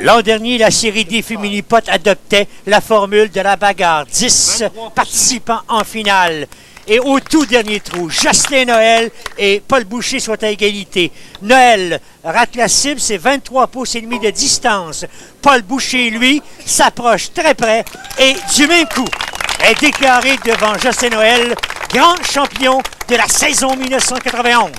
L'an dernier, la série Défi Mini-Pot adoptait la formule de la bagarre. 10 participants en finale. Et au tout dernier trou, Jocelyn Noël et Paul Boucher sont à égalité. Noël rate la cible, c'est 23 pouces et demi de distance. Paul Boucher, lui, s'approche très près et du même coup est déclaré devant Jocelyn Noël grand champion de la saison 1991.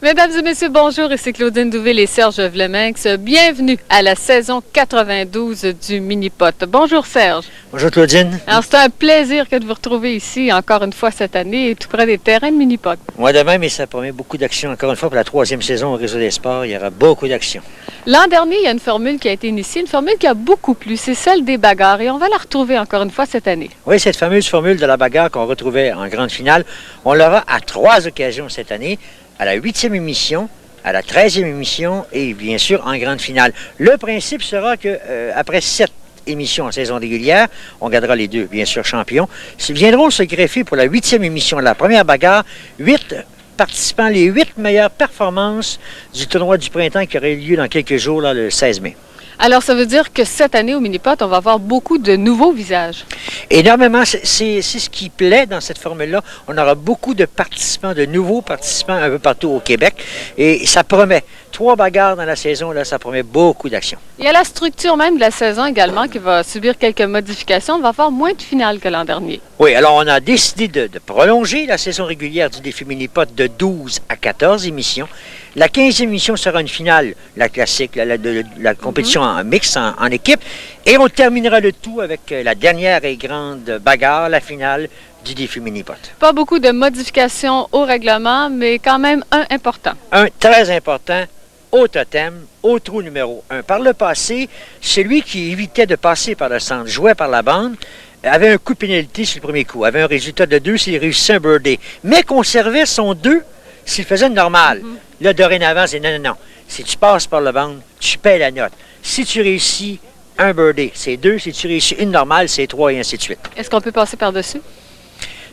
Mesdames et messieurs, bonjour, ici Claudine Douville et Serge Vleminx. Bienvenue à la saison 92 du Mini-Pot. Bonjour Serge. Bonjour Claudine. Alors c'est un plaisir que de vous retrouver ici encore une fois cette année, tout près des terrains de Mini-Pot. Moi de même, et ça promet beaucoup d'action. Encore une fois, pour la 3e saison au Réseau des sports, il y aura beaucoup d'action. L'an dernier, il y a une formule qui a été initiée, une formule qui a beaucoup plu, c'est celle des bagarres, et on va la retrouver encore une fois cette année. Oui, cette fameuse formule de la bagarre qu'on retrouvait en grande finale, on l'aura à 3 occasions cette année. À la 8e émission, à la 13e émission et bien sûr en grande finale. Le principe sera que après 7 émissions en saison régulière, on gardera les deux, bien sûr, champions. Viendront se greffer pour la 8e émission, la première bagarre, 8 participants, les 8 meilleures performances du tournoi du printemps qui aurait lieu dans quelques jours, là, le 16 mai. Alors, ça veut dire que cette année, au Mini-Pot, on va avoir beaucoup de nouveaux visages. Énormément. C'est ce qui plaît dans cette formule-là. On aura beaucoup de participants, de nouveaux participants un peu partout au Québec. Et ça promet. 3 bagarres dans la saison, là, ça promet beaucoup d'action. Il y a la structure même de la saison également qui va subir quelques modifications. On va avoir moins de finales que l'an dernier. Oui, alors on a décidé de prolonger la saison régulière du défi Mini-Pot de 12 à 14 émissions. La 15e émission sera une finale, la classique, la compétition en mix, en équipe. Et on terminera le tout avec la dernière et grande bagarre, la finale du défi Mini-Pot. Pas beaucoup de modifications au règlement, mais quand même un important. Un très important, au totem, au trou numéro 1. Par le passé, celui qui évitait de passer par le centre, jouait par la bande, avait un coup de pénalité sur le premier coup, avait un résultat de 2 s'il réussissait un birdie, mais conservait son 2 s'il faisait une normale. Là, dorénavant, c'est non. Si tu passes par la bande, tu paies la note. Si tu réussis un birdie, c'est 2. Si tu réussis une normale, c'est 3 et ainsi de suite. Est-ce qu'on peut passer par-dessus?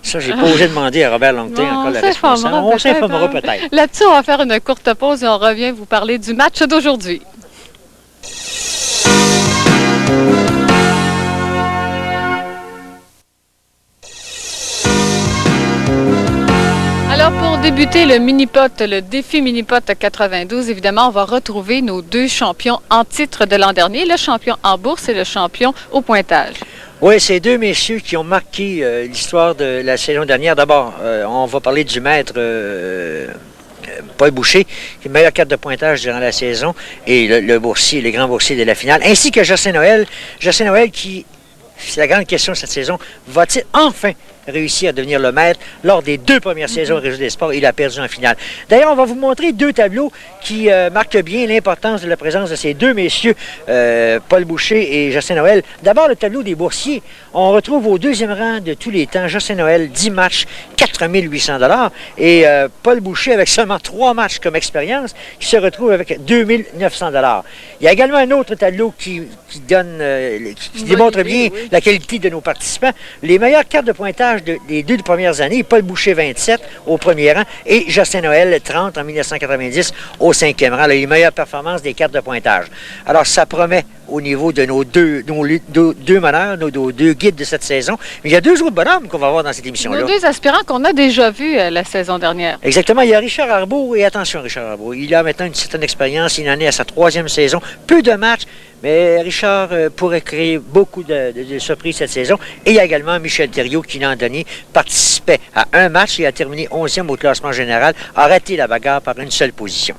Ça, j'ai pas osé demander à Robert Longtin, encore le responsable. On s'informera peut-être. Là-dessus, on va faire une courte pause et on revient vous parler du match d'aujourd'hui. Alors, pour débuter le Mini-Pot, le défi Mini-Pot 92, évidemment, on va retrouver nos 2 champions en titre de l'an dernier, le champion en bourse et le champion au pointage. Oui, ces 2 messieurs qui ont marqué l'histoire de la saison dernière. D'abord, on va parler du maître Paul Boucher, qui est le meilleur cadre de pointage durant la saison, et le boursier, le grand boursier de la finale, ainsi que Jocelyn Noël. Jocelyn Noël qui, c'est la grande question cette saison, va-t-il enfin réussir à devenir le maître? Lors des 2 premières saisons au Réseau des sports, il a perdu en finale. D'ailleurs, on va vous montrer 2 tableaux qui marquent bien l'importance de la présence de ces 2 messieurs, Paul Boucher et Jocelyn Noël. D'abord, le tableau des boursiers. On retrouve au 2e rang de tous les temps Jocelyn Noël, 10 matchs, 4 800 $. Et Paul Boucher, avec seulement 3 matchs comme expérience, qui se retrouve avec 2 900 $. Il y a également un autre tableau qui démontre bien la qualité de nos participants. Les meilleures cartes de pointage des 2 premières années, Paul Boucher 27 au 1er rang et Jocelyn Noël 30 en 1990 au 5e rang. Là, les meilleures performances des cartes de pointage. Alors, ça promet au niveau de nos deux meneurs, nos 2 guides de cette saison. Mais il y a 2 autres bonhommes qu'on va voir dans cette émission-là. Nos 2 aspirants qu'on a déjà vus la saison dernière. Exactement. Il y a Richard Arbour, et attention, Richard Arbour, il a maintenant une certaine expérience, il en est à sa 3e saison. Peu de matchs, mais Richard pourrait créer beaucoup de surprises cette saison. Et il y a également Michel Thériault qui, l'an dernier, participait à un match et a terminé 11e au classement général, a raté la bagarre par une seule position.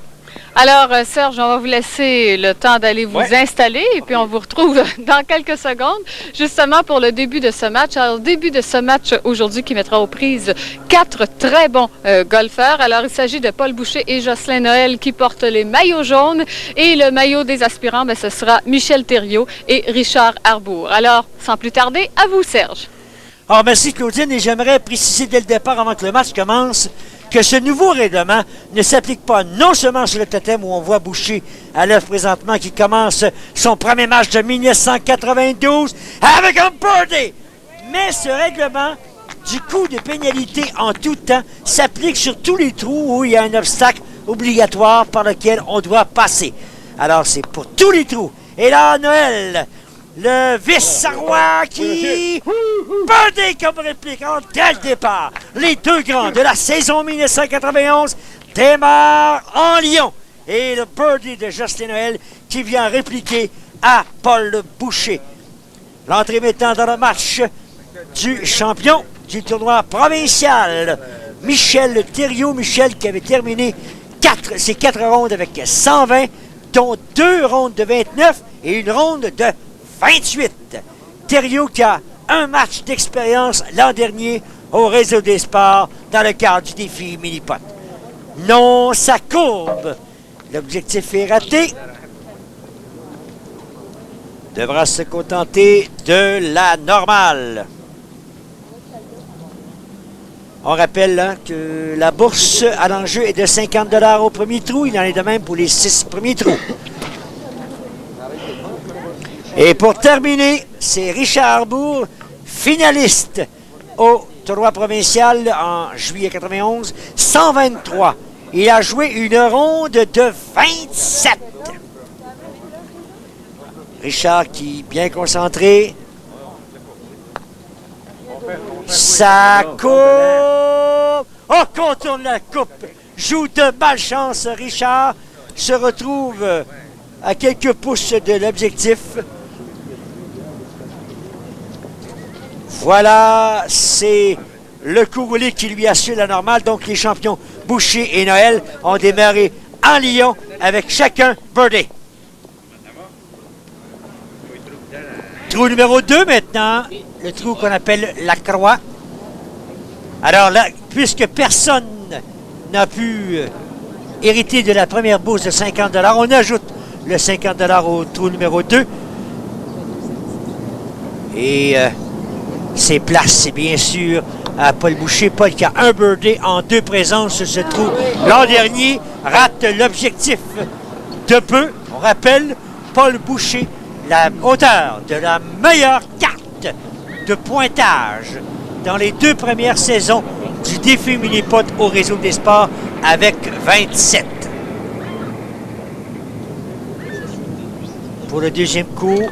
Alors, Serge, on va vous laisser le temps d'aller vous installer et puis on vous retrouve dans quelques secondes, justement pour le début de ce match. Alors, début de ce match aujourd'hui qui mettra aux prises 4 très bons golfeurs. Alors, il s'agit de Paul Boucher et Jocelyn Noël qui portent les maillots jaunes et le maillot des aspirants, bien, ce sera Michel Thériault et Richard Arbour. Alors, sans plus tarder, à vous, Serge. Alors, merci Claudine, et j'aimerais préciser dès le départ, avant que le match commence, que ce nouveau règlement ne s'applique pas non seulement sur le totem où on voit Boucher à l'œuvre présentement qui commence son premier match de 1992 avec un birdie, mais ce règlement du coup de pénalité en tout temps s'applique sur tous les trous où il y a un obstacle obligatoire par lequel on doit passer. Alors, c'est pour tous les trous. Et là, Noël, le vice-roi qui... birdie comme réplique dès le départ. Les deux grands de la saison 1991 démarrent en Lyon. Et le birdie de Justin Noël qui vient répliquer à Paul Boucher. L'entrée mettant dans le match du champion du tournoi provincial, Michel Thériault. Michel qui avait terminé ses 4 rondes avec 120, dont 2 rondes de 29 et une ronde de 28. Thériault qui a un match d'expérience l'an dernier au Réseau des Sports dans le cadre du défi mini-pot. Non, ça courbe. L'objectif est raté. Devra se contenter de la normale. On rappelle hein, que la bourse à l'enjeu est de 50 $ au premier trou. Il en est de même pour les 6 premiers trous. Et pour terminer, c'est Richard Arbour, finaliste au tournoi provincial en juillet 91, 123. Il a joué une ronde de 27. Richard qui, bien concentré. Ça coupe. Oh, contourne la coupe. Joue de malchance. Richard se retrouve à quelques pouces de l'objectif. Voilà, c'est le coup roulé qui lui assure la normale. Donc, les champions Boucher et Noël ont démarré en Lyon avec chacun birdie. Trou numéro 2 maintenant, le trou qu'on appelle la croix. Alors là, puisque personne n'a pu hériter de la première bourse de 50 $, on ajoute le 50 $ au trou numéro 2. Et c'est placé, bien sûr, à Paul Boucher. Paul qui a un birdie en 2 présences sur ce trou. L'an dernier, rate l'objectif de peu. On rappelle, Paul Boucher, la hauteur de la meilleure carte de pointage dans les 2 premières saisons du défi mini-pot au Réseau des Sports avec 27. Pour le deuxième coup,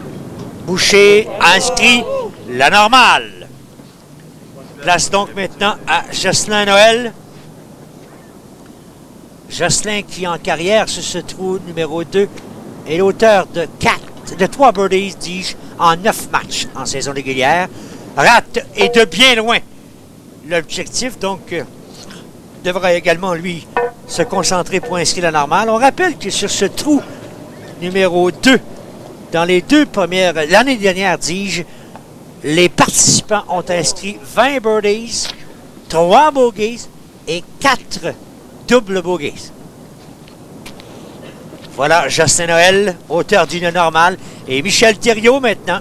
Boucher inscrit la normale. Place donc maintenant à Jocelyn Noël. Jocelyn qui en carrière sur ce trou numéro 2 est l'auteur de 3 birdies, dis-je, en 9 matchs en saison régulière. Rate et de bien loin l'objectif, donc devra également, lui, se concentrer pour inscrire la normale. On rappelle que sur ce trou numéro 2, dans les 2 premières, l'année dernière, dis-je, les participants ont inscrit 20 birdies, 3 bogeys et 4 doubles bogeys. Voilà Justin Noël, auteur d'une normale. Et Michel Thériault maintenant.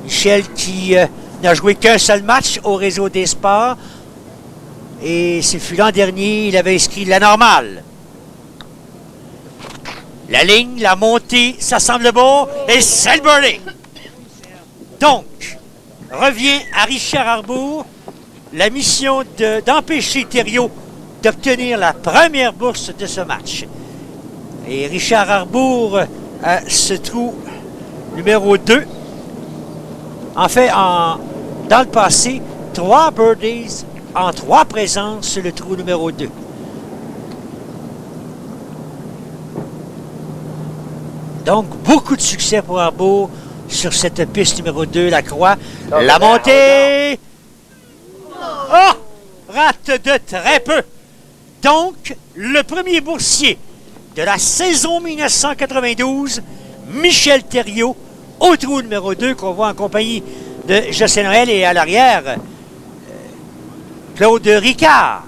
Michel qui n'a joué qu'un seul match au Réseau des Sports. Et ce fut l'an dernier, il avait inscrit la normale. La ligne, la montée, ça semble beau. Et c'est le birdie. Donc, revient à Richard Arbour la mission d'empêcher Thériault d'obtenir la première bourse de ce match. Et Richard Arbour se trouve numéro 2. En fait, dans le passé, 3 birdies en 3 présences sur le trou numéro 2. Donc, beaucoup de succès pour Arbour sur cette piste numéro 2, la croix. La montée! Oh! Rate de très peu. Donc, le premier boursier de la saison 1992, Michel Thériault, au trou numéro 2, qu'on voit en compagnie de Justin Noël, et à l'arrière, Claude Ricard.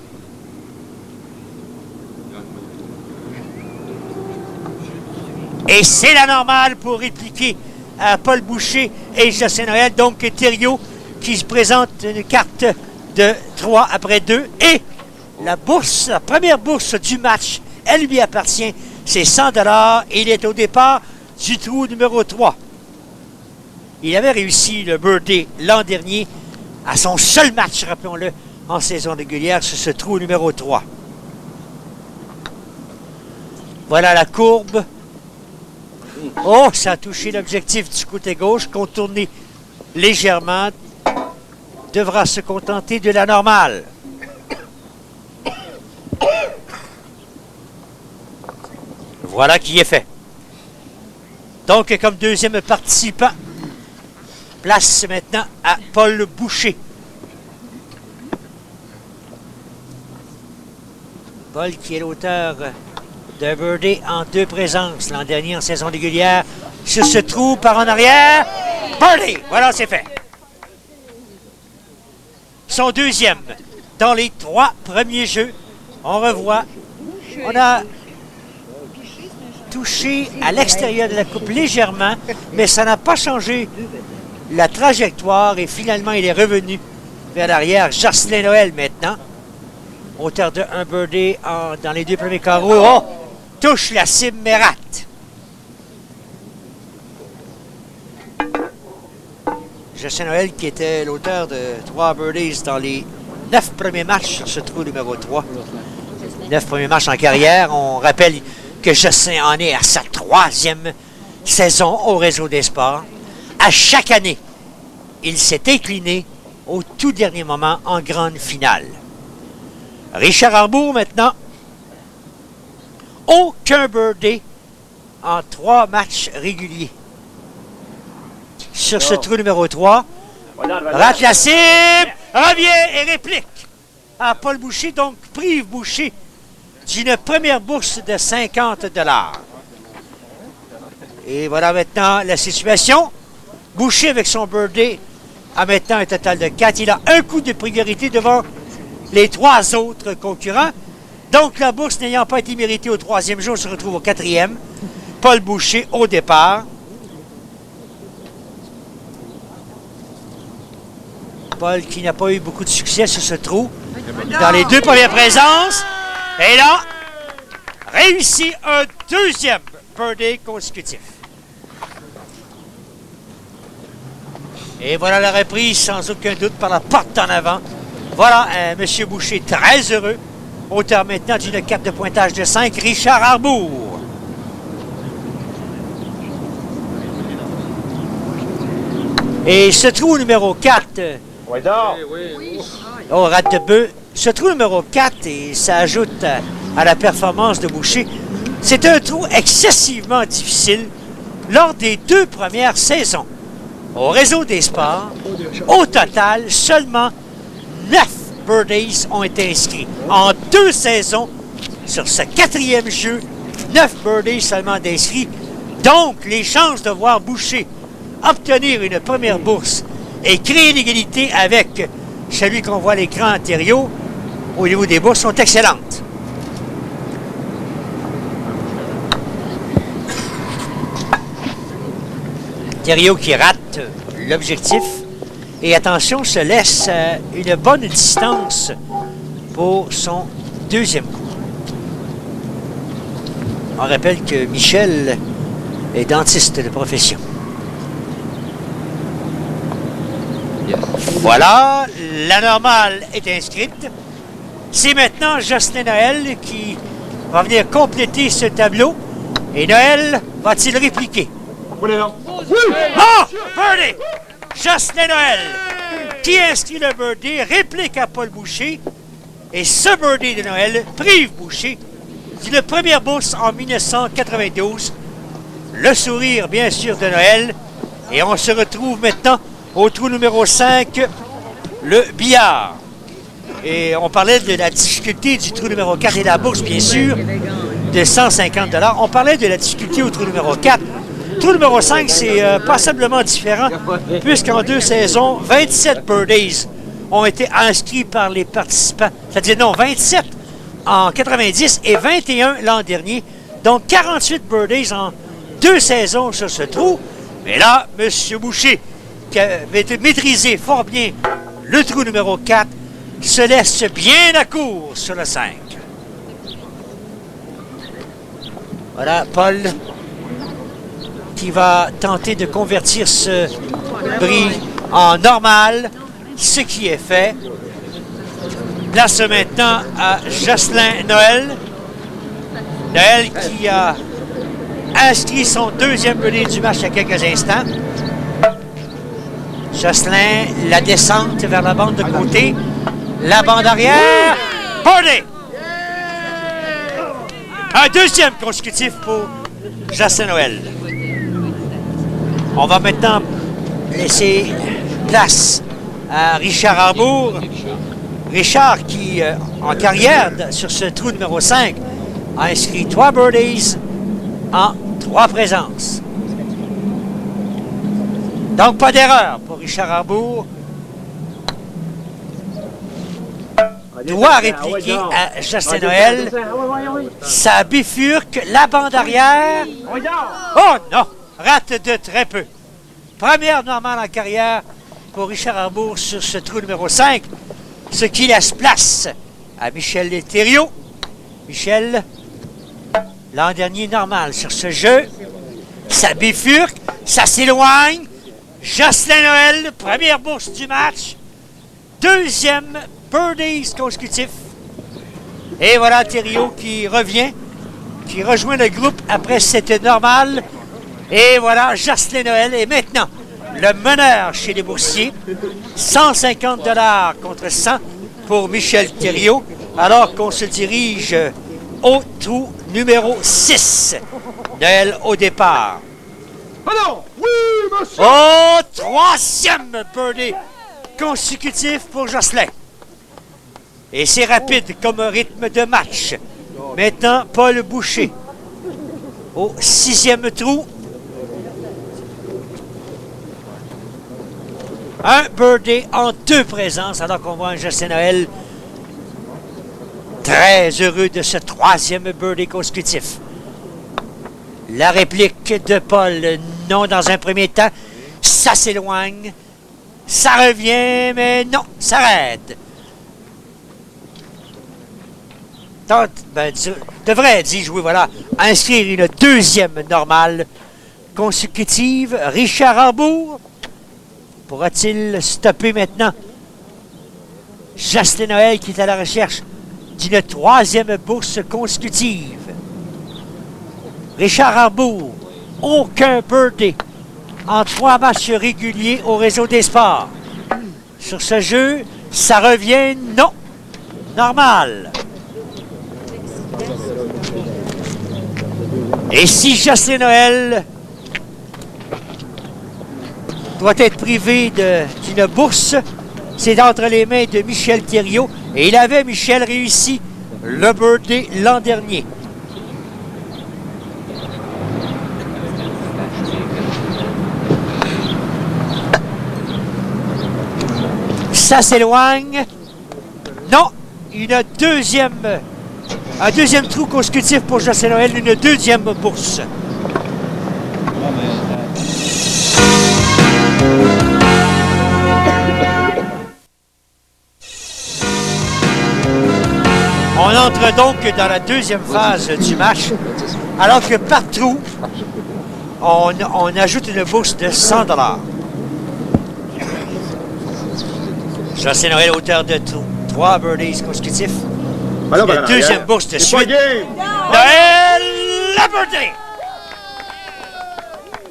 Et c'est la normale pour répliquer à Paul Boucher et Justin Noël. Donc Thériault qui se présente une carte de 3 après 2. Et la bourse, la première bourse du match, elle lui appartient. C'est 100 $. Il est au départ du trou numéro 3. Il avait réussi le birdie l'an dernier à son seul match, rappelons-le, en saison régulière sur ce trou numéro 3. Voilà la courbe. Oh, ça a touché l'objectif du côté gauche, contourné légèrement. Devra se contenter de la normale. Voilà qui est fait. Donc, comme deuxième participant, place maintenant à Paul Boucher. Paul qui est l'auteur d'un birdie en 2 présences l'an dernier en saison régulière. Sur ce trou par en arrière. Birdie! Voilà, c'est fait. Son deuxième dans les 3 premiers jeux. On revoit. On a touché à l'extérieur de la coupe légèrement, mais ça n'a pas changé la trajectoire et finalement il est revenu vers l'arrière. Jocelyn Noël maintenant, auteur de un birdie dans les 2 premiers carreaux. Oh! Touche la cible mais rate. Jocelyn Noël qui était l'auteur de 3 birdies dans les 9 premiers matchs sur ce trou numéro 3. 9 premiers matchs en carrière. On rappelle que Jocelyn en est à sa 3e saison au Réseau des Sports. À chaque année, il s'est incliné au tout dernier moment en grande finale. Richard Arbour maintenant. Aucun birdie en 3 matchs réguliers. Sur ce trou numéro 3, rate la cible, revient et réplique à Paul Boucher, donc prive Boucher d'une première bourse de 50 $. Et voilà maintenant la situation. Boucher avec son birdie a maintenant un total de 4. Il a un coup de priorité devant les 3 autres concurrents. Donc la bourse n'ayant pas été méritée au 3e jour, se retrouve au 4e. Paul Boucher au départ. Paul qui n'a pas eu beaucoup de succès sur ce trou dans les 2 premières présences. Et là, réussit un 2e birdie consécutif. Et voilà la reprise sans aucun doute par la porte en avant. Voilà M. Boucher très heureux. Auteur maintenant d'une carte de pointage de 5, Richard Arbour. Et ce trou numéro 4... Oh, rate de bœuf. Ce trou numéro 4, et ça ajoute à la performance de Boucher, c'est un trou excessivement difficile lors des 2 premières saisons. Au Réseau des Sports, au total, seulement 9 birdies ont été inscrits. En 2 saisons, sur ce 4e jeu, 9 birdies seulement d'inscrits. Donc, les chances de voir Boucher obtenir une première bourse et créer l'égalité avec celui qu'on voit à l'écran antérieur au niveau des bourses sont excellentes. Thériault qui rate l'objectif et attention, se laisse une bonne distance pour son 2e coup. On rappelle que Michel est dentiste de profession. Voilà, la normale est inscrite. C'est maintenant Jocelyn Noël qui va venir compléter ce tableau. Et Noël va-t-il répliquer? Oh! Birdie! Jocelyn Noël qui inscrit le birdie, réplique à Paul Boucher. Et ce birdie de Noël prive Boucher d'une première bourse en 1992. Le sourire, bien sûr, de Noël. Et on se retrouve maintenant au trou numéro 5, le billard. Et on parlait de la difficulté du trou numéro 4 et la bourse, bien sûr, de 150 $. On parlait de la difficulté au trou numéro 4. Trou numéro 5, c'est passablement différent, puisqu'en 2 saisons, 27 birdies ont été inscrits par les participants. C'est-à-dire, non, 27 en 90 et 21 l'an dernier. Donc, 48 birdies en 2 saisons sur ce trou. Mais là, M. Boucher, qui avait maîtrisé fort bien le trou numéro 4, se laisse bien à court sur le 5. Voilà, Paul qui va tenter de convertir ce bris en normal, ce qui est fait. Place maintenant à Jocelyn Noël. Noël qui a inscrit son deuxième birdie du match il y a quelques instants. Jocelyn, la descente vers la bande de côté. La bande arrière. Birdie! Un deuxième consécutif pour Jocelyn Noël. On va maintenant laisser place à Richard Arbour. Richard qui, en carrière, sur ce trou numéro 5, a inscrit 3 birdies en 3 présences. Donc, pas d'erreur pour Richard Arbour. Doit répliquer à Jocelyn Noël. Ça bifurque la bande arrière. Oh non! Rate de très peu. Première normale en carrière pour Richard Arbour sur ce trou numéro 5. Ce qui laisse place à Michel Thériault. Michel, l'an dernier normal sur ce jeu. Ça bifurque, ça s'éloigne. Jocelyn Noël, première bourse du match. Deuxième birdies consécutif. Et voilà Thériault qui revient, qui rejoint le groupe après cette normale. Et voilà Jocelyn Noël est maintenant le meneur chez les boursiers. 150 $ contre 100 pour Michel Thériault, alors qu'on se dirige au trou numéro 6. Noël au départ. Oh, troisième birdie consécutif pour Jocelyn. Et c'est rapide comme un rythme de match. Maintenant, Paul Boucher au 6e trou. Un birdie en 2 présences, alors qu'on voit un Jocelyn Noël très heureux de ce 3e birdie consécutif. La réplique de Paul, non dans un premier temps. Ça s'éloigne. Ça revient, mais non, ça arrête. Devrait, dis-je, oui, voilà, inscrire une deuxième normale consécutive. Richard Arbour pourra-t-il stopper maintenant Jocelyn Noël qui est à la recherche d'une troisième bourse consécutive? Richard Arbour, aucun birdie en 3 matchs réguliers au réseau des sports. Sur ce jeu, ça revient, non, normal. Et si Jocelyn Noël doit être privé d'une bourse, c'est entre les mains de Michel Thériault. Et il avait, Michel, réussi le birdie l'an dernier. Ça s'éloigne. Non, un deuxième trou consécutif pour Jocelyn Noël, une deuxième bourse. On entre donc dans la deuxième phase du match, alors que par trou, on ajoute une bourse de 100 $. Jocelyn Noël, auteur de 3 birdies consécutifs. Une deuxième bourse de suite. Noël, la birdie!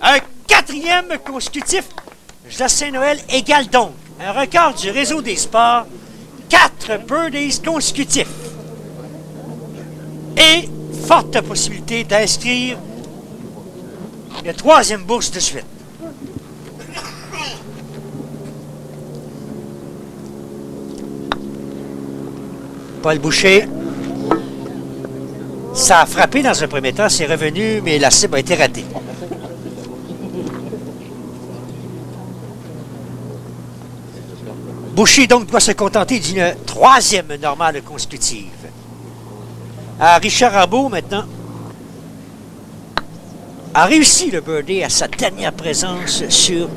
Un 4e consécutif. Jocelyn Noël égale donc un record du réseau des sports. 4 birdies consécutifs. Et forte possibilité d'inscrire une 3e bourse de suite. Paul Boucher, ça a frappé dans un premier temps, c'est revenu, mais la cible a été ratée. Boucher donc doit se contenter d'une 3e normale consécutive. À Richard Arbour maintenant a réussi le birdie à sa dernière présence sur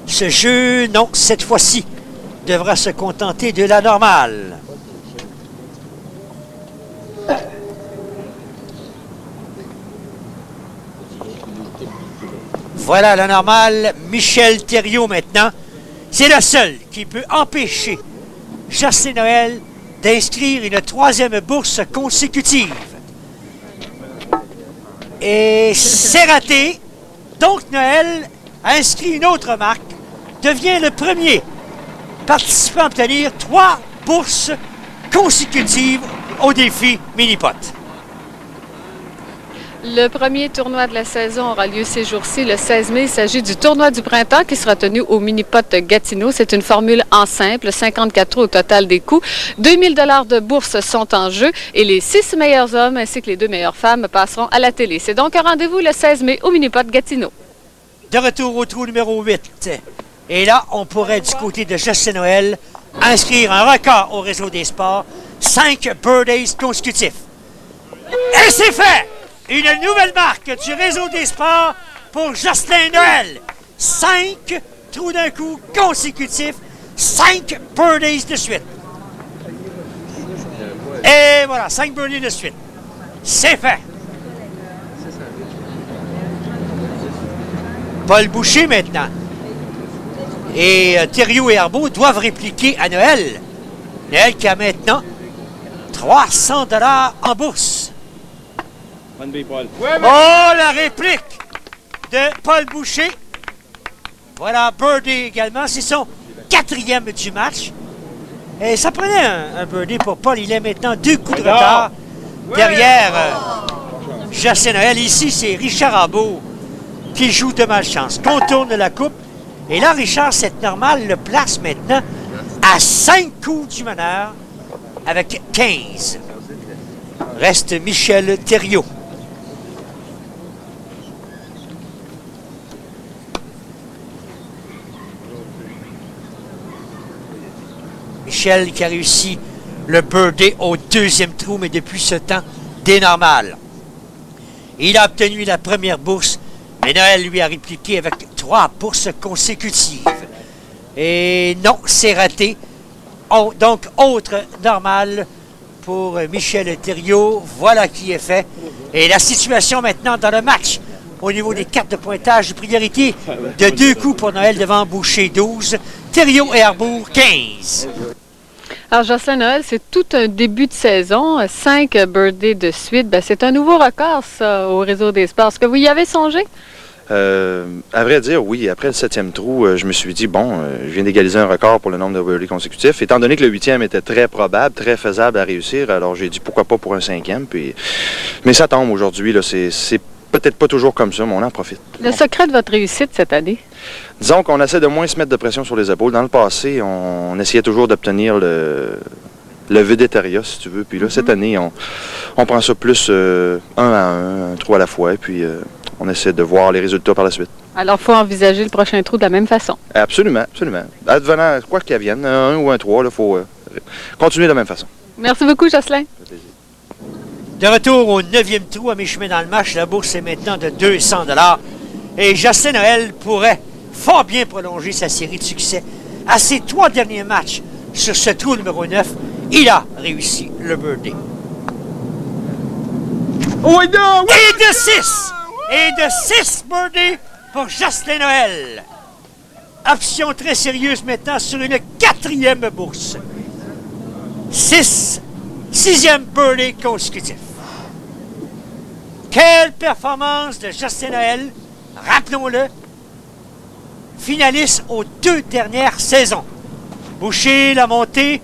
ce jeu. Non, cette fois-ci, devra se contenter de la normale. Voilà la normale. Michel Thériault maintenant. C'est le seul qui peut empêcher Jocelyn Noël d'inscrire une 3e bourse consécutive. Et c'est raté. Donc, Noël a inscrit une autre marque, devient le premier participant à obtenir 3 bourses consécutives au défi Mini-Pot. Le premier tournoi de la saison aura lieu ces jours-ci, le 16 mai. Il s'agit du tournoi du printemps qui sera tenu au Mini-Pot Gatineau. C'est une formule en simple, 54 trous au total des coûts. 2000 $ de bourses sont en jeu et les 6 meilleurs hommes ainsi que les 2 meilleures femmes passeront à la télé. C'est donc un rendez-vous le 16 mai au Mini-Pot Gatineau. De retour au trou numéro 8. Et là, on pourrait, du côté de Justin Noël, inscrire un record au réseau des sports, 5 birdies consécutifs. Et c'est fait! Une nouvelle marque du réseau des sports pour Justin Noël. 5 trous d'un coup consécutifs, 5 birdies de suite. Et voilà, 5 birdies de suite. C'est fait. Paul Boucher maintenant. Et Thériault et Arbault doivent répliquer à Noël. Noël qui a maintenant 300 $ en bourse. Oh, la réplique de Paul Boucher. Voilà, birdie également. C'est son 4e du match. Et ça prenait un birdie pour Paul. Il est maintenant 2 coups de retard derrière Justin Noël. Ici, c'est Richard Arbault qui joue de malchance. Contourne la coupe. Et là, Richard, c'est normal, le place maintenant à 5 coups du meneur avec 15. Reste Michel Thériault. Michel qui a réussi le birdie au 2e trou, mais depuis ce temps, des normales. Il a obtenu la première bourse, mais Noël lui a répliqué avec 3 bourses consécutives. Et non, c'est raté. Donc, autre normal pour Michel Thériault. Voilà qui est fait. Et la situation maintenant dans le match, au niveau des cartes de pointage, priorité de 2 coups pour Noël devant Boucher, 12. Thériault et Arbour, 15. Alors, Jocelyn Noël, c'est tout un début de saison. 5 birdies de suite. Ben, c'est un nouveau record, ça, au réseau des sports. Est-ce que vous y avez songé? À vrai dire, oui. Après le 7e trou, je me suis dit, bon, je viens d'égaliser un record pour le nombre de birdies consécutifs. Étant donné que le 8e était très probable, très faisable à réussir, alors j'ai dit, pourquoi pas pour un 5e. Puis... Mais ça tombe aujourd'hui, là, c'est peut-être pas toujours comme ça, mais on en profite. Le secret de votre réussite cette année? Disons qu'on essaie de moins se mettre de pression sur les épaules. Dans le passé, on essayait toujours d'obtenir le végétariat, si tu veux. Puis là, cette année, on prend ça plus un à un trou à la fois. Et puis, on essaie de voir les résultats par la suite. Alors, il faut envisager le prochain trou de la même façon. Absolument, absolument. Advenant, quoi qu'il vienne, un ou un 3, il faut continuer de la même façon. Merci beaucoup, Jocelyn. Ça fait plaisir. De retour au 9e trou à mi-chemin dans le match, la bourse est maintenant de 200 $. Et Justin Noël pourrait fort bien prolonger sa série de succès. À ses 3 derniers matchs sur ce trou numéro 9, il a réussi le birdie. Oh, et non! Et de 6! Et de 6 birdies pour Justin Noël. Option très sérieuse maintenant sur une 4e bourse. 6e birdie consécutif. Quelle performance de Justin Noël, rappelons-le, finaliste aux 2 dernières saisons. Boucher, la montée,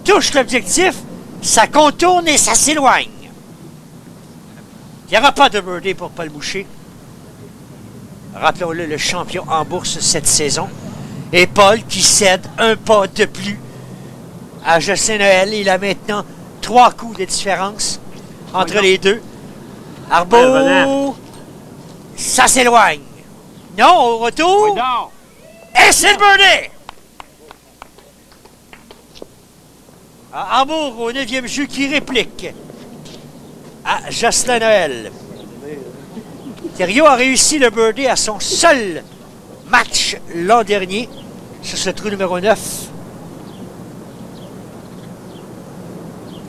touche l'objectif, ça contourne et ça s'éloigne. Il n'y aura pas de birdie pour Paul Boucher. Rappelons-le, le champion en bourse cette saison. Et Paul qui cède un pas de plus à Justin Noël. Il a maintenant 3 coups de différence entre les deux. Arbault, ça s'éloigne. Non, au retour. Et c'est le birdie! Arbour au 9e jeu qui réplique à Jocelyn Noël. Thériault a réussi le birdie à son seul match l'an dernier sur ce trou numéro 9.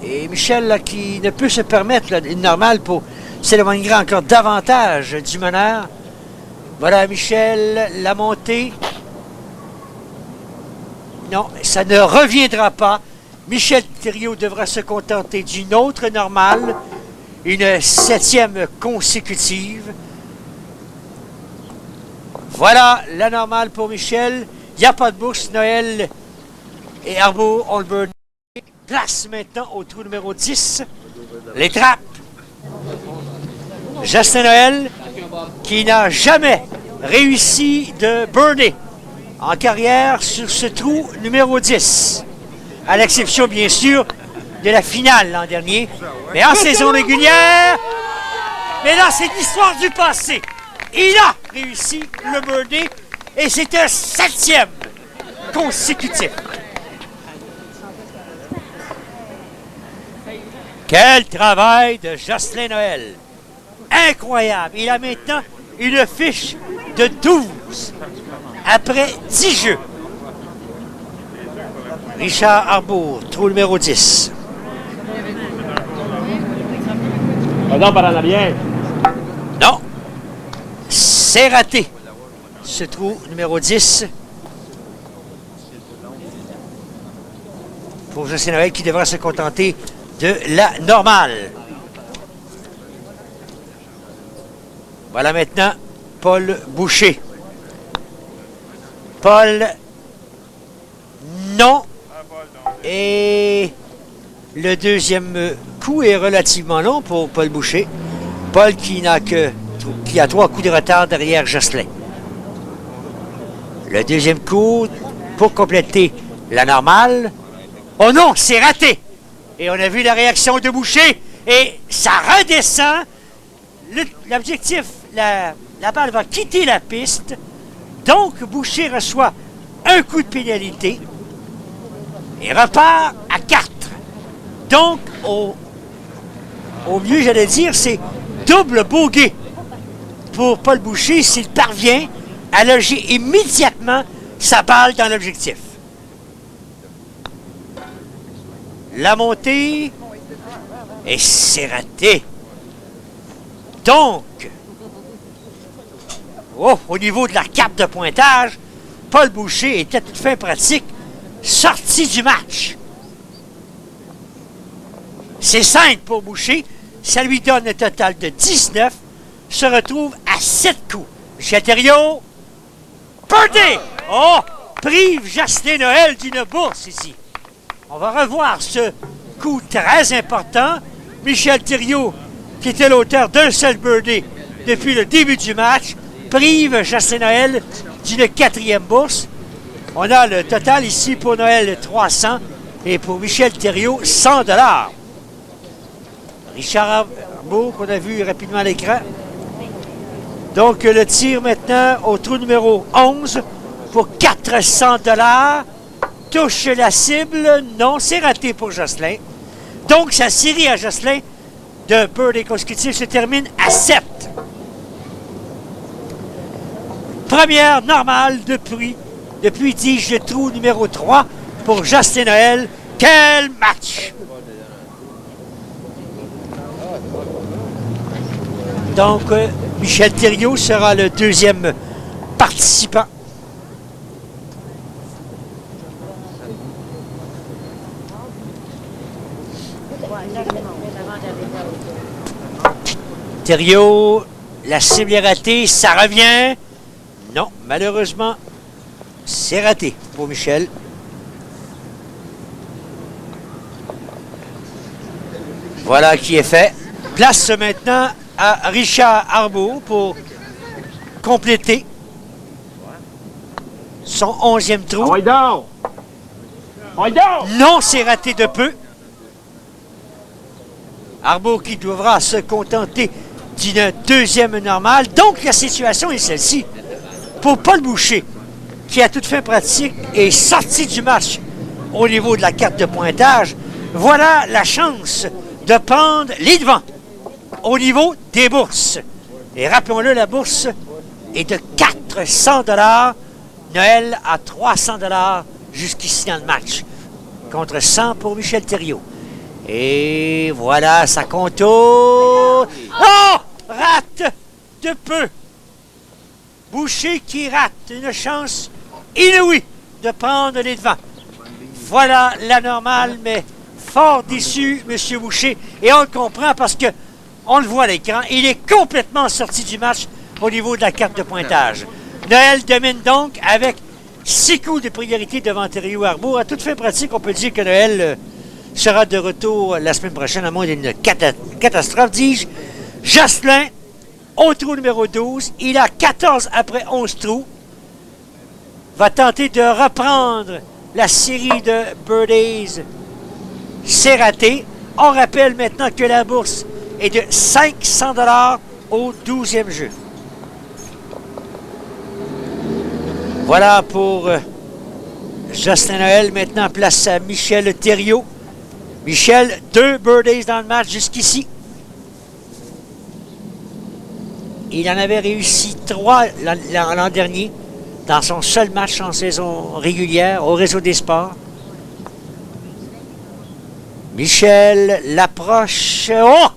Et Michel, là, qui ne peut se permettre là, une normale pour s'éloigner encore davantage du meneur. Voilà Michel, la montée. Non, ça ne reviendra pas. Michel Thériault devra se contenter d'une autre normale. une 7e consécutive. Voilà la normale pour Michel. Il n'y a pas de bourse. Noël et Arbour ont le birdie. Place maintenant au trou numéro 10. Les trappes. Justin Noël, qui n'a jamais réussi de birdie en carrière sur ce trou numéro 10. À l'exception, bien sûr, de la finale l'an dernier. Mais en saison régulière, mais là, c'est l'histoire du passé. Il a réussi le birdie et c'est un 7e consécutif. Quel travail de Jocelyn Noël! Incroyable! Il a maintenant une fiche de 12 après 10 jeux. Richard Arbour, trou numéro 10. Non, par en arrière. Non. C'est raté. Ce trou numéro 10. Pour Jocelyn Noël qui devra se contenter de la normale. Voilà maintenant Paul Boucher. Paul, non. Et le deuxième coup est relativement long pour Paul Boucher. Paul qui a 3 coups de retard derrière Jocelyn. Le deuxième coup pour compléter la normale. Oh non, c'est raté! Et on a vu la réaction de Boucher et ça redescend. L'objectif, la balle va quitter la piste. Donc, Boucher reçoit un coup de pénalité et repart à 4. Donc, au mieux, j'allais dire, c'est double bogey pour Paul Boucher s'il parvient à loger immédiatement sa balle dans l'objectif. La montée, et c'est raté. Donc, au niveau de la carte de pointage, Paul Boucher était à toute fin pratique sorti du match. C'est 5 pour Boucher. Ça lui donne un total de 19. Se retrouve à 7 coups. Michel Thériault, birdie! Oh! Prive Jocelyn Noël d'une bourse ici. On va revoir ce coup très important. Michel Thériault, qui était l'auteur d'un seul birdie depuis le début du match, prive Jocelyn Noël d'une 4e bourse. On a le total ici pour Noël 300 et pour Michel Thériault 100 $. Richard Arbour, qu'on a vu rapidement à l'écran. Donc le tir maintenant au trou numéro 11 pour 400 $. Touche la cible. Non, c'est raté pour Jocelyn. Donc sa série à Jocelyn de birdie consécutif se termine à 7. Première normale depuis dis-je, le trou numéro 3 pour Jocelyn Noël. Quel match! Donc, Michel Thériault sera le deuxième participant. Thériault, la cible est ratée, ça revient. Non, malheureusement, c'est raté pour Michel. Voilà qui est fait. Place maintenant à Richard Arbour pour compléter son 11e trou. Non, c'est raté de peu. Arbour qui devra se contenter d'une deuxième normale. Donc, la situation est celle-ci. Pour Paul Boucher, qui à toute fin pratique est sorti du match au niveau de la carte de pointage, voilà la chance de prendre les devants au niveau des bourses. Et rappelons-le, la bourse est de 400 $. Noël à 300 $ jusqu'ici dans le match, contre 100 pour Michel Thériault. Et voilà, ça contourne. Oh! Rate de peu. Boucher qui rate une chance inouïe de prendre les devants. Voilà la normale, mais fort déçu, M. Boucher. Et on le comprend parce que On le voit à l'écran. Il est complètement sorti du match au niveau de la carte de pointage. Noël domine donc avec 6 coups de priorité devant Thériault Arbour. À toute fin pratique, on peut dire que Noël sera de retour la semaine prochaine, à moins d'une catastrophe, dis-je. Jocelyn, au trou numéro 12. Il a 14 après 11 trous. Va tenter de reprendre la série de birdies. C'est raté. On rappelle maintenant que la bourse est de 500 $ au 12e jeu. Voilà pour Jocelyn Noël. Maintenant, place à Michel Thériault. Michel, 2 birdies dans le match jusqu'ici. Il en avait réussi 3 l'an dernier dans son seul match en saison régulière au Réseau des Sports. Michel, l'approche. Oh!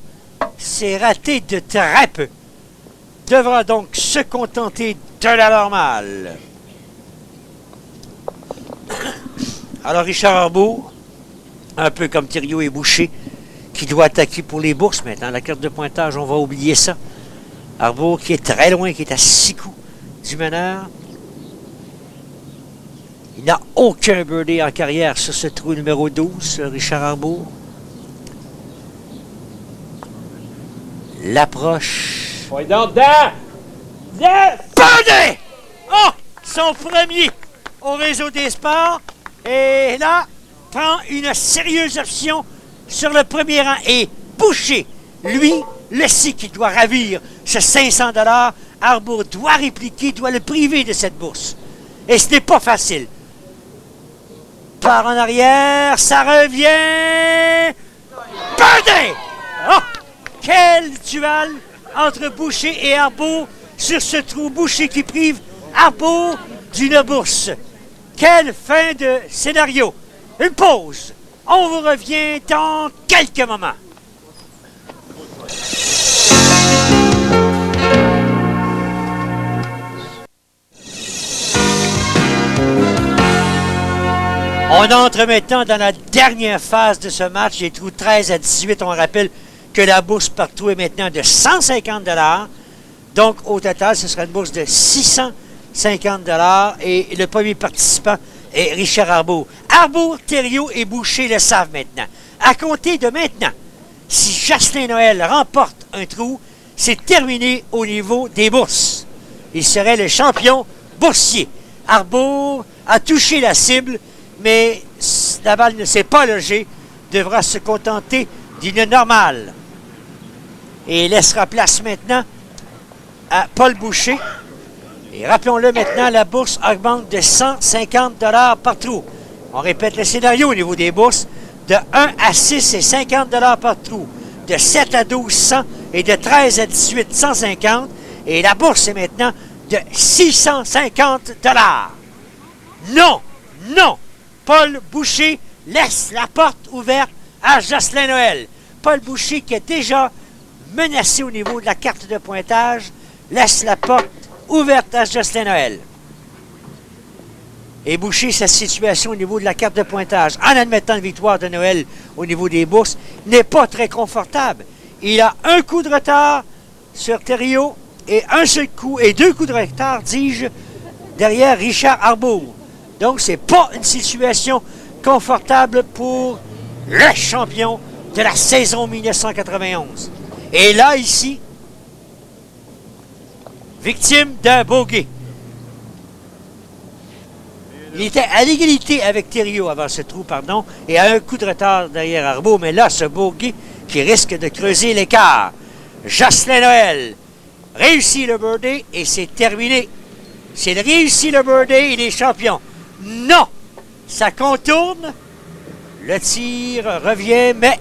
C'est raté de très peu. Devra donc se contenter de la normale. Alors Richard Arbour, un peu comme Thériault et Boucher, qui doit attaquer pour les bourses maintenant. La carte de pointage, on va oublier ça. Arbour qui est très loin, qui est à 6 coups du meneur. Il n'a aucun birdie en carrière sur ce trou numéro 12, Richard Arbour. L'approche. Oui, donc, dedans! Yes! Birdie! Oh! Son premier au Réseau des Sports. Et là, prend une sérieuse option sur le premier rang. Et Boucher, lui, le sait qu'il doit ravir ce 500 $. Arbour doit répliquer, doit le priver de cette bourse. Et ce n'est pas facile. Par en arrière, ça revient. Birdie! Oh! Quel duel entre Boucher et Arbour sur ce trou. Boucher qui prive Arbour d'une bourse. Quelle fin de scénario. Une pause. On vous revient dans quelques moments. On entre maintenant dans la dernière phase de ce match, les trous 13 à 18. On rappelle que la bourse par trou est maintenant de 150 $. Donc, au total, ce sera une bourse de 650 $. Et le premier participant est Richard Arbour. Arbour, Thériault et Boucher le savent maintenant. À compter de maintenant, si Jocelyn Noël remporte un trou, c'est terminé au niveau des bourses. Il serait le champion boursier. Arbour a touché la cible, mais la balle ne s'est pas logée, devra se contenter d'une normale. Et laissera place maintenant à Paul Boucher. Et rappelons-le maintenant, la bourse augmente de 150 $ par trou. On répète le scénario au niveau des bourses. De 1 à 6, c'est 50 $ par trou. De 7 à 12, 100. Et de 13 à 18, 150. Et la bourse est maintenant de 650 $. Non, non. Paul Boucher laisse la porte ouverte à Jocelyn Noël. Paul Boucher, qui est déjà menacé au niveau de la carte de pointage, laisse la porte ouverte à Jocelyn Noël. Et Boucher, sa situation au niveau de la carte de pointage, en admettant une victoire de Noël au niveau des bourses, n'est pas très confortable. Il a un coup de retard sur Thériault et un seul coup, et 2 coups de retard, dis-je, derrière Richard Arbour. Donc, c'est pas une situation confortable pour le champion de la saison 1991. Et là, ici, victime d'un bogey. Il était à l'égalité avec Thériault avant ce trou, pardon, et à un coup de retard derrière Arbour. Mais là, ce bogey qui risque de creuser l'écart. Jocelyn Noël réussit le birdie et c'est terminé. S'il réussit le birdie, il est champion. Non! Ça contourne. Le tir revient, mais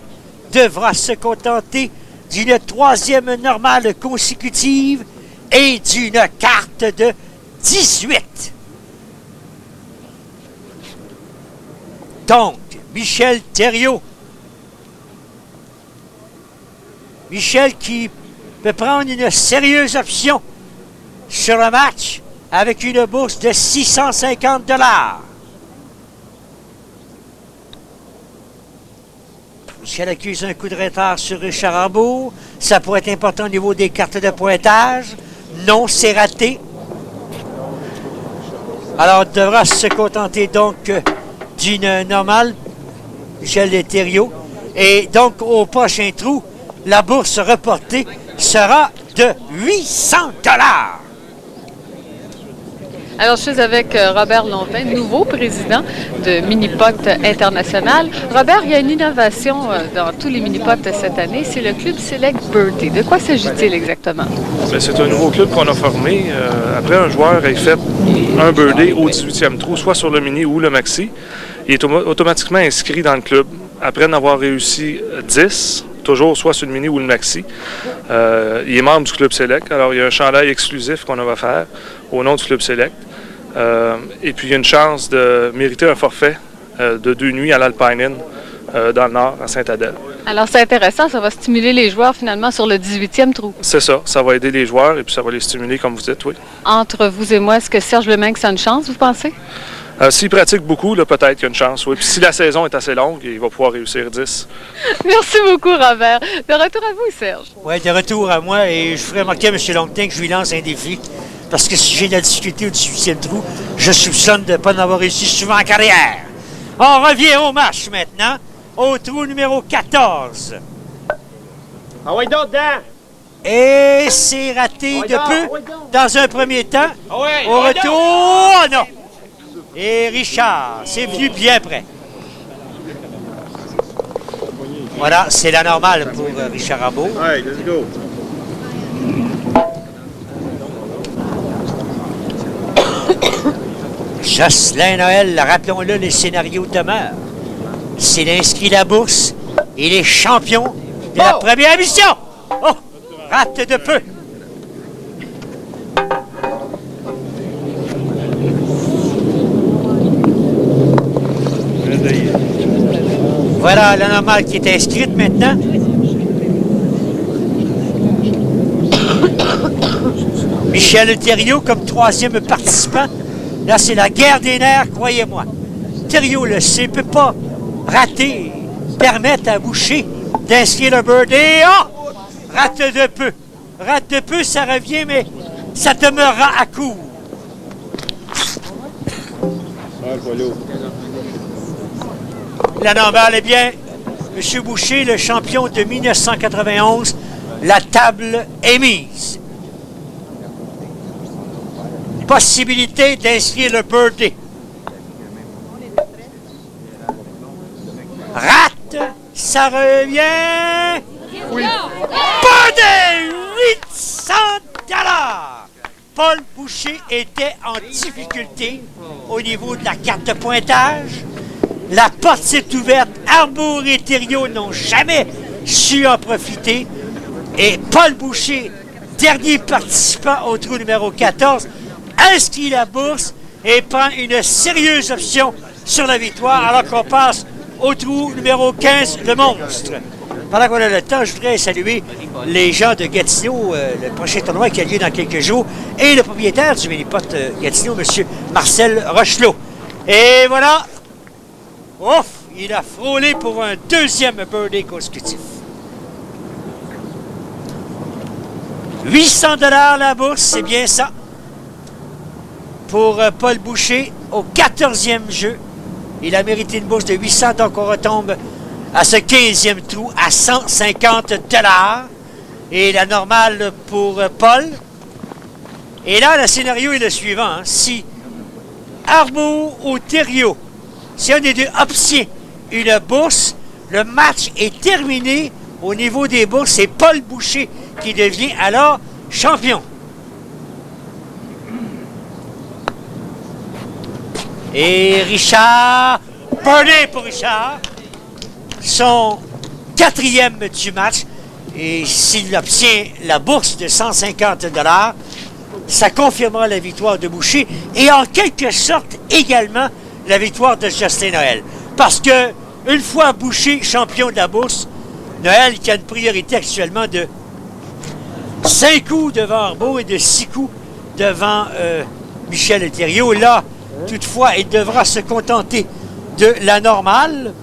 devra se contenter d'une 3e normale consécutive et d'une carte de 18. Donc, Michel Thériault. Michel qui peut prendre une sérieuse option sur le match avec une bourse de 650 $. Michel accuse un coup de retard sur Richard Arbour. Ça pourrait être important au niveau des cartes de pointage. Non, c'est raté. Alors, il devra se contenter donc d'une normale, Michel Thériault. Et donc, au prochain trou, la bourse reportée sera de 800 $. Alors, je suis avec Robert Longpin, nouveau président de Minipot International. Robert, il y a une innovation dans tous les Minipots cette année, c'est le Club Select Birdie. De quoi s'agit-il exactement? C'est un nouveau club qu'on a formé. Après un joueur ait fait un birdie au 18e trou, soit sur le mini ou le maxi, il est automatiquement inscrit dans le club. Après en avoir réussi 10, toujours soit sur le mini ou le maxi, il est membre du Club Select. Alors, il y a un chandail exclusif qu'on va faire au nom du Club Select. Et puis, il y a une chance de mériter un forfait de 2 nuits à l'Alpine Inn dans le Nord, à Sainte-Adèle. Alors, c'est intéressant, ça va stimuler les joueurs finalement sur le 18e trou. C'est ça, ça va aider les joueurs et puis ça va les stimuler, comme vous dites, oui. Entre vous et moi, est-ce que Serge Lemaître a une chance, vous pensez? S'il pratique beaucoup, là, peut-être qu'il y a une chance, oui. Puis si la saison est assez longue, il va pouvoir réussir 10. Merci beaucoup, Robert. De retour à vous, Serge. Oui, de retour à moi, et je ferai remarquer à M. Longpin que je lui lance un défi. Parce que si j'ai de la difficulté au 18e trou, je soupçonne de ne pas en avoir réussi souvent en carrière. On revient au match maintenant, au trou numéro 14. Ah ouais, donc, Dan! Et c'est raté de peu dans un premier temps. Ah ouais, Au retour, oh non! Et Richard, c'est venu bien près. Voilà, c'est la normale pour Richard Rambaud. All right, let's go. Jocelyn Noël, rappelons-le, les scénarios demeurent. S'il inscrit la bourse, il est champion de la première mission. Oh, rate de peu. Voilà la normale qui est inscrite maintenant. Michel Thériault comme troisième participant. Là, c'est la guerre des nerfs, croyez-moi. Thériault le sait, ne peut pas rater, permettre à Boucher d'inscrire le birdie. Oh! Rate de peu. Rate de peu, ça revient, mais ça demeurera à court. La normale est bien. M. Boucher, le champion de 1991, la table est mise. Possibilité d'inscrire le birdie. Rate, ça revient. Oui. Birdie, 800 $. Paul Boucher était en difficulté au niveau de la carte de pointage. La porte s'est ouverte. Arbour et Thériault n'ont jamais su en profiter. Et Paul Boucher, dernier participant au trou numéro 14, inscrit la bourse et prend une sérieuse option sur la victoire alors qu'on passe au trou numéro 15, le monstre. Pendant qu'on a le temps, je voudrais saluer les gens de Gatineau, le prochain tournoi qui a lieu dans quelques jours, et le propriétaire du Minipot Gatineau, M. Marcel Rochelot. Et voilà, ouf, il a frôlé pour un deuxième birdie consécutif. 800 $ la bourse, c'est bien ça. Pour Paul Boucher, au 14e jeu. Il a mérité une bourse de 800, donc on retombe à ce 15e trou à 150 $. Et la normale pour Paul. Et là, le scénario est le suivant. Hein. Si Arbour ou Thériault, si un des deux obtient une bourse, le match est terminé au niveau des bourses. C'est Paul Boucher qui devient alors champion. Et Richard, birdie pour Richard, son 4e du match. Et s'il obtient la bourse de 150 $, ça confirmera la victoire de Boucher et en quelque sorte également la victoire de Jocelyn Noël. Parce que une fois Boucher champion de la bourse, Noël qui a une priorité actuellement de 5 coups devant Arbaud et de 6 coups devant Michel Thériault. Là, toutefois, il devra se contenter de la normale.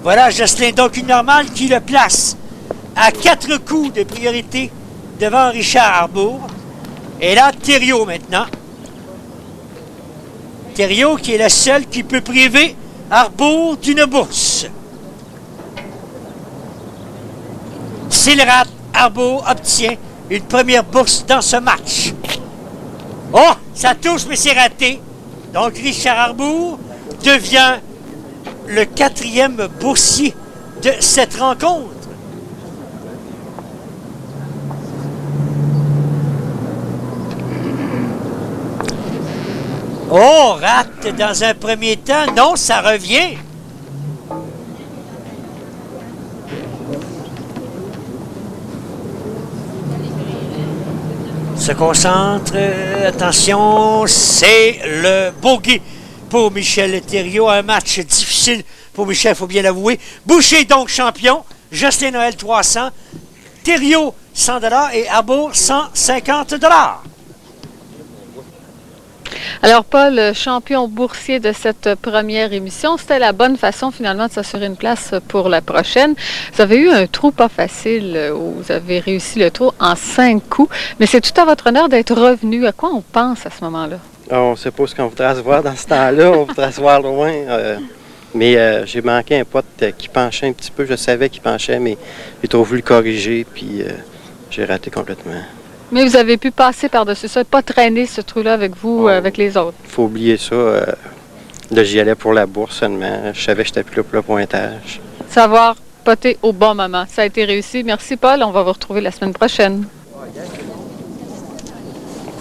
Voilà, Jocelyn, donc une normale qui le place à 4 coups de priorité devant Richard Arbour. Et là, Thériault maintenant. Thériault qui est le seul qui peut priver Arbour d'une bourse. S'il rate, Arbour obtient une première bourse dans ce match. Oh, ça touche, mais c'est raté. Donc, Richard Arbour devient le 4e boursier de cette rencontre. Oh, rate dans un premier temps. Non, ça revient. Se concentre. Attention, c'est le bogey pour Michel Thériault. Un match difficile pour Michel, il faut bien l'avouer. Boucher, donc champion. Jocelyn Noël, 300. Thériault, 100 $ et Arbour, 150 $. Alors, Paul, champion boursier de cette première émission, c'était la bonne façon finalement de s'assurer une place pour la prochaine. Vous avez eu un trou pas facile où vous avez réussi le trou en 5 coups, mais c'est tout à votre honneur d'être revenu. À quoi on pense à ce moment-là? On ne sait pas ce qu'on voudrait se voir dans ce temps-là, on voudrait se voir loin. Mais j'ai manqué un pote qui penchait un petit peu, je savais qu'il penchait, mais j'ai trop voulu le corriger, puis j'ai raté complètement. Mais vous avez pu passer par-dessus ça, pas traîner ce trou-là avec vous, avec les autres. Il faut oublier ça. Là, j'y allais pour la bourse seulement. Je savais que j'étais plus là pour le pointage. Savoir poter au bon moment. Ça a été réussi. Merci, Paul. On va vous retrouver la semaine prochaine.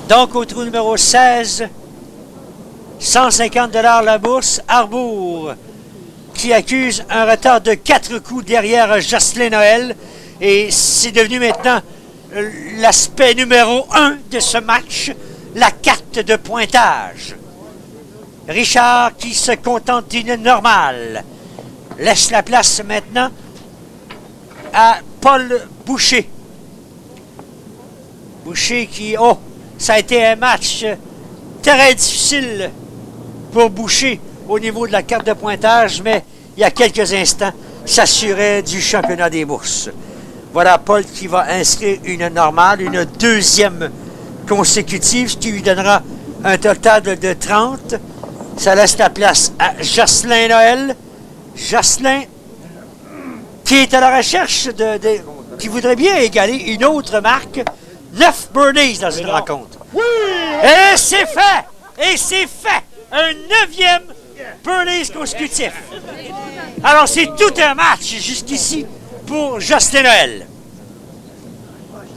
Donc, au trou numéro 16, 150 $ la bourse. Arbour, qui accuse un retard de 4 coups derrière Jocelyn Noël. Et c'est devenu maintenant l'aspect numéro 1 de ce match, la carte de pointage. Richard qui se contente d'une normale laisse la place maintenant à Paul Boucher. Boucher qui, ça a été un match très difficile pour Boucher au niveau de la carte de pointage, mais il y a quelques instants, s'assurait du championnat des bourses. Voilà Paul qui va inscrire une normale, une deuxième consécutive, ce qui lui donnera un total de 30. Ça laisse la place à Jocelyn Noël. Jocelyn qui est à la recherche qui voudrait bien égaler une autre marque. 9 birdies dans une rencontre. Oui! Et c'est fait! Et c'est fait! Un 9e birdies consécutif. Alors c'est tout un match jusqu'ici pour Jocelyn Noël.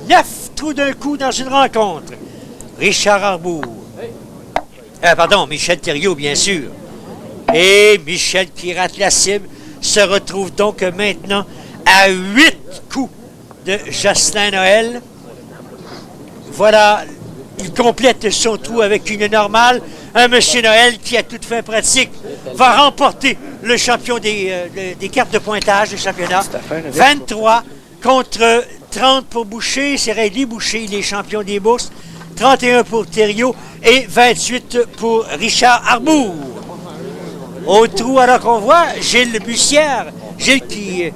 9 trous d'un coup dans une rencontre. Richard Arbour. Michel Thériault, bien sûr. Et Michel qui rate la cible se retrouve donc maintenant à 8 coups de Jocelyn Noël. Voilà, il complète son trou avec une normale. Un Monsieur Noël qui, à toute fin pratique, va remporter le champion des cartes de pointage du championnat. 23 contre 30 pour Boucher. C'est Riley Boucher, il est champion des bourses. 31 pour Thériault et 28 pour Richard Arbour. Au trou, alors qu'on voit Gilles Bussière. Gilles qui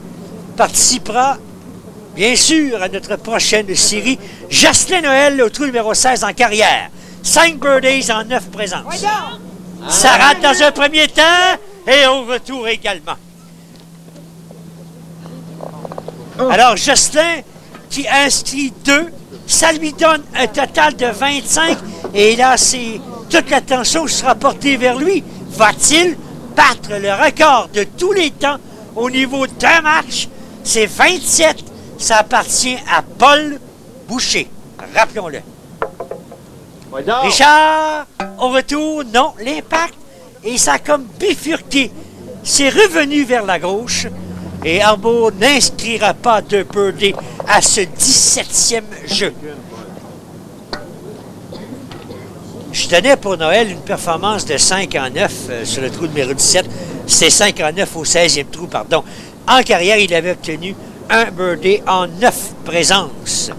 participera, bien sûr, à notre prochaine série. Jocelyn Noël au trou numéro 16 en carrière. 5 birdies en 9 présences. Ça rate dans un premier temps et au retour également. Alors, Jocelyn qui inscrit 2, ça lui donne un total de 25 et là, toute l'attention sera portée vers lui. Va-t-il battre le record de tous les temps au niveau d'un match? C'est 27. Ça appartient à Paul Boucher. Rappelons-le. Richard, au retour, non, l'impact, et ça a comme bifurqué. C'est revenu vers la gauche, et Arbour n'inscrira pas de birdie à ce 17e jeu. Je donnais pour Noël une performance de 5 en 9 sur le trou numéro 17. C'est 5 en 9 au 16e trou, pardon. En carrière, il avait obtenu un birdie en 9 présences.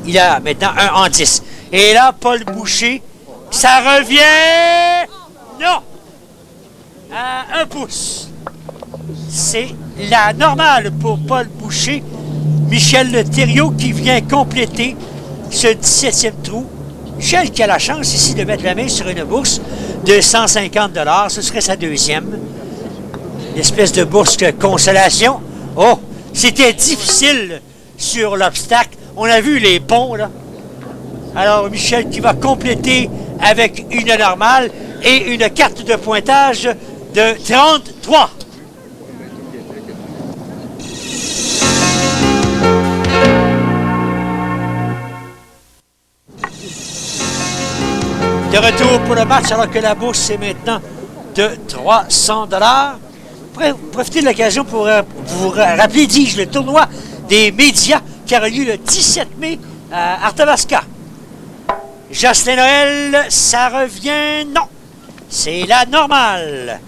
Il a maintenant 1 en 10. Et là, Paul Boucher, ça revient... Non! À 1 pouce. C'est la normale pour Paul Boucher. Michel Thériault qui vient compléter ce 17e trou. Michel qui a la chance ici de mettre la main sur une bourse de 150 $. Ce serait sa deuxième. Une espèce de bourse de consolation. Oh, c'était difficile sur l'obstacle. On a vu les ponts, là. Alors, Michel qui va compléter avec une normale et une carte de pointage de 33. De retour pour le match, alors que la bourse est maintenant de 300 $. Profitez de l'occasion pour vous rappeler, dis-je, le tournoi des médias qui aura lieu le 17 mai à Arthabasca. Jocelyn Noël, ça revient, non. C'est la normale.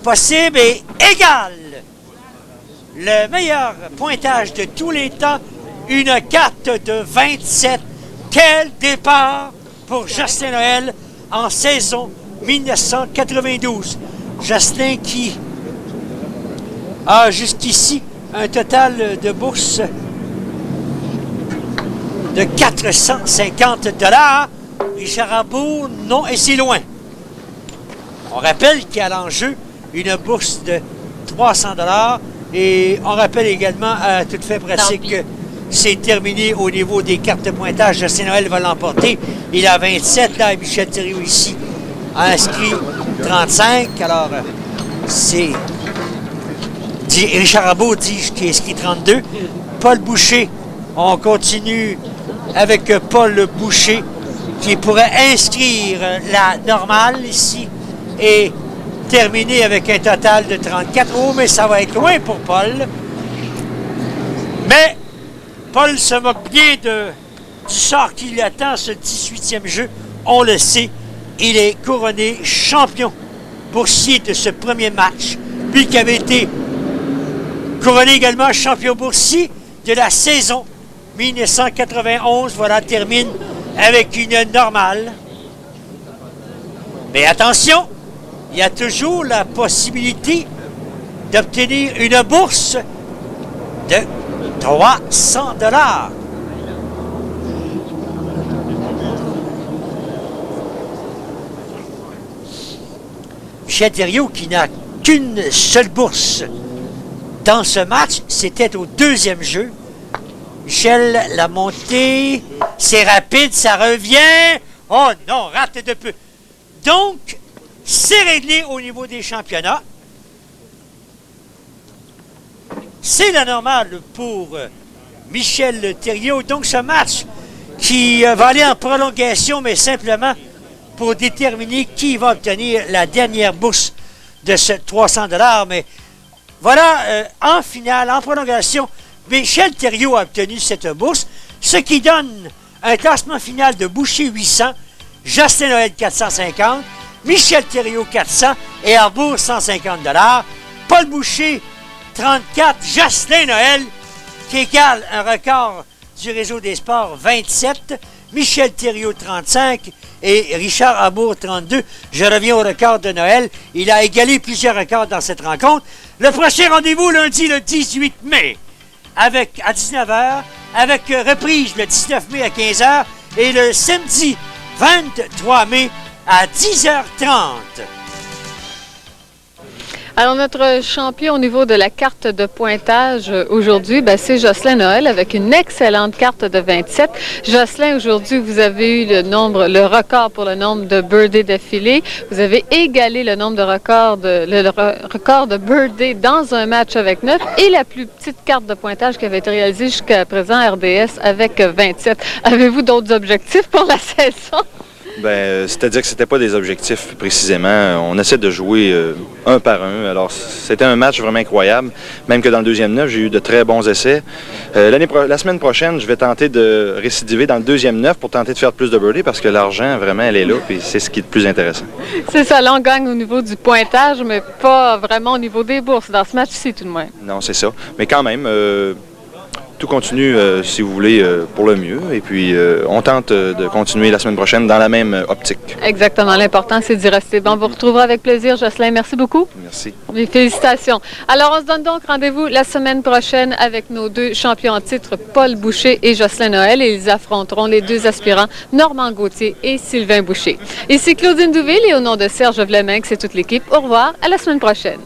Possible et égal. Le meilleur pointage de tous les temps, une carte de 27. Quel départ pour Jocelyn Noël en saison 1992. Jocelyn qui a jusqu'ici un total de bourse de 450 $. Richard Rambourg, non, et c'est loin. On rappelle qu'il y a l'enjeu une bourse de 300 $. Et on rappelle également à toute fin pratique que c'est terminé au niveau des cartes de pointage. Jocelyn Noël va l'emporter. Il a 27, là, et Michel Thériault ici a inscrit 35. Alors, c'est Richard Rambourg, dis-je, qui a inscrit 32. Paul Boucher, on continue avec Paul Boucher qui pourrait inscrire la normale ici et terminer avec un total de 34. Oh, mais ça va être loin pour Paul. Mais Paul se moque bien du sort qui lui attend, ce 18e jeu. On le sait, il est couronné champion boursier de ce premier match, puis qui avait été couronné également champion boursier de la saison 1991. Voilà, termine avec une normale. Mais attention, il y a toujours la possibilité d'obtenir une bourse de 300 $. Michel Thériault, qui n'a qu'une seule bourse dans ce match, c'était au deuxième jeu. Michel, la montée, c'est rapide, ça revient. Oh non, rate de peu. Donc, c'est réglé au niveau des championnats. C'est la normale pour Michel Thériault. Donc, ce match qui va aller en prolongation, mais simplement pour déterminer qui va obtenir la dernière bourse de ce 300 $. Mais voilà, en finale, en prolongation, Michel Thériault a obtenu cette bourse, ce qui donne un classement final de Boucher 800, Jocelyn Noël 450, Michel Thériault 400 et Rambourg 150 $. Paul Boucher 34, Jocelyn Noël qui égale un record du réseau des sports 27, Michel Thériault 35 et Richard Rambourg 32. Je reviens au record de Noël. Il a égalé plusieurs records dans cette rencontre. Le prochain rendez-vous lundi le 18 mai à 19h, avec reprise le 19 mai à 15h et le samedi 23 mai à 10h30. Alors, notre champion au niveau de la carte de pointage aujourd'hui, c'est Jocelyn Noël avec une excellente carte de 27. Jocelyn, aujourd'hui, vous avez eu le record pour le nombre de birdies d'affilée. Vous avez égalé le record de birdies dans un match avec 9 et la plus petite carte de pointage qui avait été réalisée jusqu'à présent à RDS avec 27. Avez-vous d'autres objectifs pour la saison? C'est-à-dire que c'était pas des objectifs précisément. On essaie de jouer un par un. Alors, c'était un match vraiment incroyable. Même que dans le deuxième 9, j'ai eu de très bons essais. La semaine prochaine, je vais tenter de récidiver dans le deuxième 9 pour tenter de faire plus de birdies parce que l'argent, vraiment, elle est là. Puis c'est ce qui est le plus intéressant. C'est ça, là, on gagne au niveau du pointage, mais pas vraiment au niveau des bourses dans ce match-ci, tout de même. Non, c'est ça. Mais quand même, tout continue, si vous voulez, pour le mieux. Et puis, on tente de continuer la semaine prochaine dans la même optique. Exactement. L'important, c'est d'y rester. Bon, on vous retrouvera avec plaisir. Jocelyn, merci beaucoup. Merci. Et félicitations. Alors, on se donne donc rendez-vous la semaine prochaine avec nos deux champions en titre, Paul Boucher et Jocelyn Noël. Et ils affronteront les deux aspirants, Normand Gauthier et Sylvain Boucher. Ici Claudine Douville et au nom de Serge Vleminck, c'est toute l'équipe. Au revoir. À la semaine prochaine.